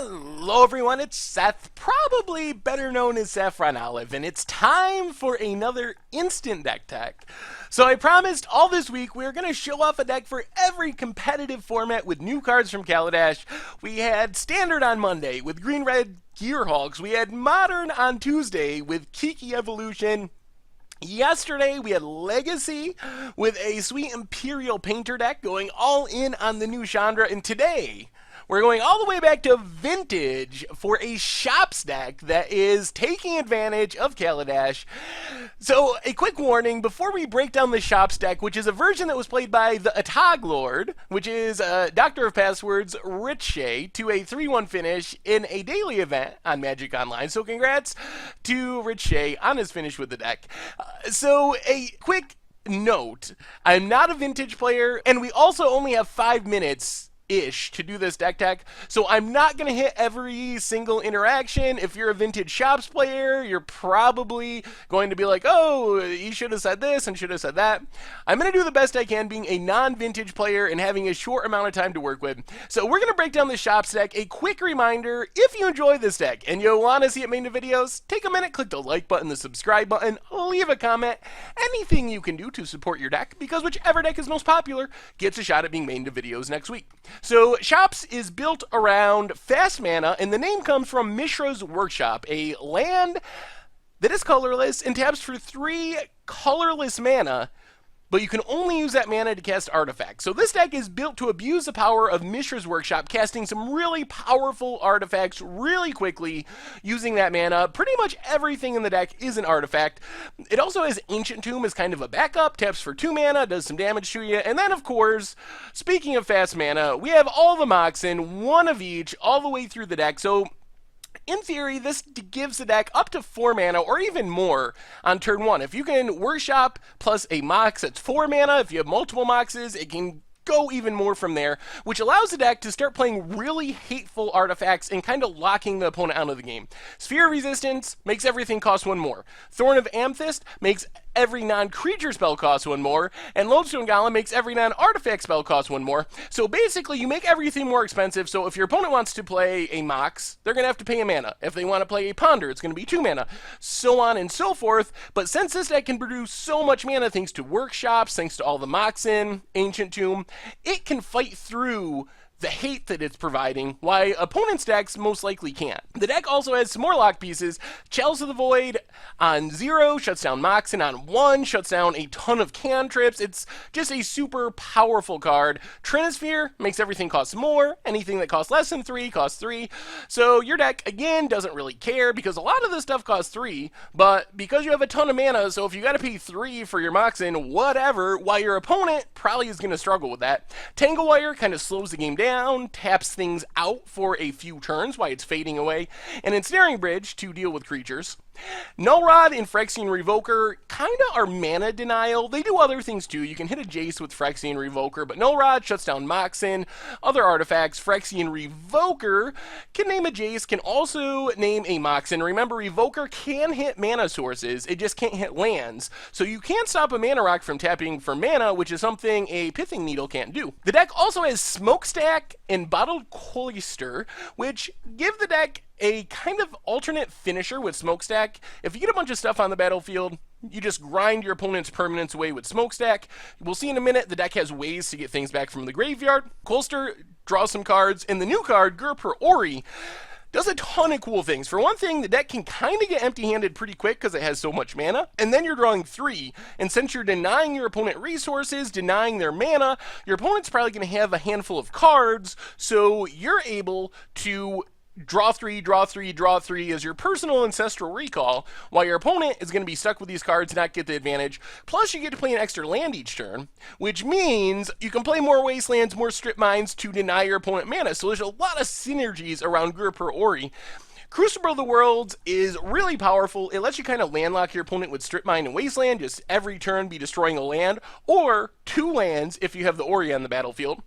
Hello everyone, it's Seth, probably better known as Saffron Olive, and it's time for another instant deck tech. So I promised all this week we are going to show off a deck for every competitive format with new cards from Kaladesh. We had Standard on Monday with Green-Red Gearhulks. We had Modern on Tuesday with Kiki Evolution. Yesterday, we had Legacy with a sweet Imperial Painter deck going all in on the new Chandra. And today, we're going all the way back to Vintage for a Shops deck that is taking advantage of Kaladesh. So, a quick warning, before we break down the Shops deck, which is a version that was played by the Atog Lord, which is Doctor of Passwords, Richay, to a 3-1 finish in a daily event on Magic Online. So, congrats to Richay on his finish with the deck. So, a quick note, I'm not a Vintage player, and we also only have 5 minutes to do this deck tech, so I'm not going to hit every single interaction. If you're a Vintage Shops player, you're probably going to be like, oh, you should have said this and should have said that. I'm going to do the best I can being a non-Vintage player and having a short amount of time to work with. So we're going to break down the Shops deck. A quick reminder, if you enjoy this deck and you want to see it made into videos, take a minute, click the like button, the subscribe button, leave a comment, anything you can do to support your deck, because whichever deck is most popular gets a shot at being made into videos next week. So Shops is built around fast mana, and the name comes from Mishra's Workshop, a land that is colorless and taps for 3 colorless mana, but you can only use that mana to cast artifacts. So this deck is built to abuse the power of Mishra's Workshop, casting some really powerful artifacts really quickly using that mana. Pretty much everything in the deck is an artifact. It also has Ancient Tomb as kind of a backup, taps for 2 mana, does some damage to you. And then, of course, speaking of fast mana, we have all the Moxen, 1 of each, all the way through the deck. So in theory, this gives the deck up to 4 mana or even more on turn 1. If you can Workshop plus a Mox, that's 4 mana. If you have multiple Moxes, it can go even more from there, which allows the deck to start playing really hateful artifacts and kind of locking the opponent out of the game. Sphere of Resistance makes everything cost 1 more. Thorn of Amethyst makes every non-creature spell cost 1 more, and Lodestone Golem makes every non-artifact spell cost 1 more. So basically, you make everything more expensive, so if your opponent wants to play a Mox, they're going to have to pay a mana. If they want to play a Ponder, it's going to be 2 mana, so on and so forth. But since this deck can produce so much mana thanks to Workshops, thanks to all the Moxen, Ancient Tomb, it can fight through the hate that it's providing, why opponents' decks most likely can't. The deck also has some more lock pieces. Chalice of the Void on 0 shuts down Moxen, on 1 shuts down a ton of cantrips. It's just a super powerful card. Trinisphere makes everything cost more. Anything that costs less than 3 costs 3. So your deck, again, doesn't really care because a lot of this stuff costs 3, but because you have a ton of mana, so if you gotta pay 3 for your Moxen, whatever, while your opponent probably is gonna struggle with that. Tangle Wire kind of slows the game down, taps things out for a few turns while it's fading away, and Ensnaring Bridge to deal with creatures. Null Rod and Phyrexian Revoker kind of are mana denial. They do other things too. You can hit a Jace with Phyrexian Revoker, but Null Rod shuts down Moxen, other artifacts. Phyrexian Revoker can name a Jace, can also name a Moxen. Remember, Revoker can hit mana sources, it just can't hit lands. So you can't stop a Mana Rock from tapping for mana, which is something a Pithing Needle can't do. The deck also has Smokestack and Bottled Cloister, which give the deck a kind of alternate finisher with Smokestack. If you get a bunch of stuff on the battlefield, you just grind your opponent's permanents away with Smokestack. We'll see in a minute, the deck has ways to get things back from the graveyard. Cloister draws some cards, and the new card, Ghirapur Orrery, does a ton of cool things. For one thing, the deck can kind of get empty-handed pretty quick because it has so much mana, and then you're drawing 3, and since you're denying your opponent resources, denying their mana, your opponent's probably going to have a handful of cards, so you're able to draw 3, draw 3, draw 3 as your personal ancestral recall, while your opponent is going to be stuck with these cards and not get the advantage. Plus, you get to play an extra land each turn, which means you can play more wastelands, more strip mines to deny your opponent mana. So there's a lot of synergies around Ghirapur Orrery. Crucible of the Worlds is really powerful. It lets you kind of landlock your opponent with Strip Mine and Wasteland, just every turn be destroying a land, or 2 lands if you have the Orrery on the battlefield.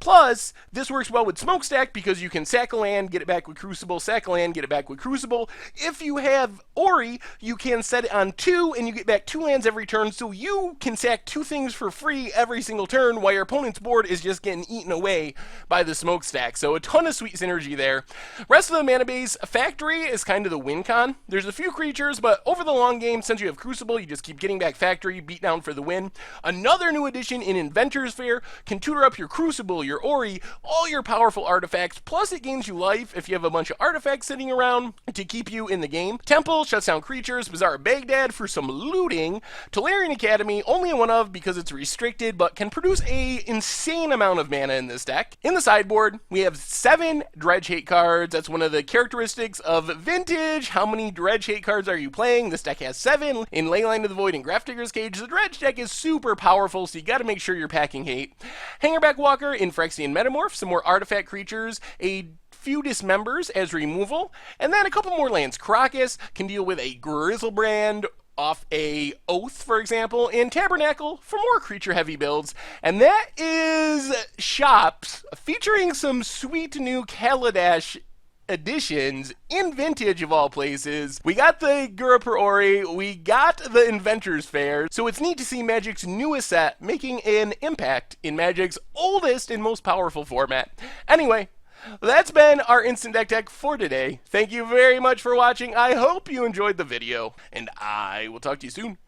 Plus, this works well with Smokestack because you can sack a land, get it back with Crucible, sack a land, get it back with Crucible. If you have Orrery, you can set it on 2 and you get back 2 lands every turn, so you can sack 2 things for free every single turn while your opponent's board is just getting eaten away by the Smokestack. So a ton of sweet synergy there. Rest of the mana base, Factory is kind of the win con. There's a few creatures, but over the long game, since you have Crucible, you just keep getting back Factory, beat down for the win. Another new addition in Inventors Fair can tutor up your Crucible, your Orrery, all your powerful artifacts, plus it gains you life if you have a bunch of artifacts sitting around to keep you in the game. Temple shuts down creatures, Bazaar Baghdad for some looting, Tolarian Academy, only a one of because it's restricted, but can produce a insane amount of mana in this deck. In the sideboard, we have 7 Dredge Hate cards. That's one of the characteristics of Vintage. How many Dredge Hate cards are you playing? This deck has 7 in Leyline of the Void and Grafdigger's Cage. The Dredge deck is super powerful, so you gotta make sure you're packing hate. Hangerback Walker in Phyrexian Metamorph, some more artifact creatures, a few Dismembers as removal, and then a couple more lands. Crocus can deal with a Grizzlebrand off a Oath, for example, and Tabernacle for more creature-heavy builds. And that is Shops, featuring some sweet new Kaladesh editions in Vintage of all places. We got the Ghirapur Orrery, we got the Inventors Fair, so it's neat to see Magic's newest set making an impact in Magic's oldest and most powerful format. Anyway, that's been our Instant Deck Tech for today. Thank you very much for watching. I hope you enjoyed the video, and I will talk to you soon.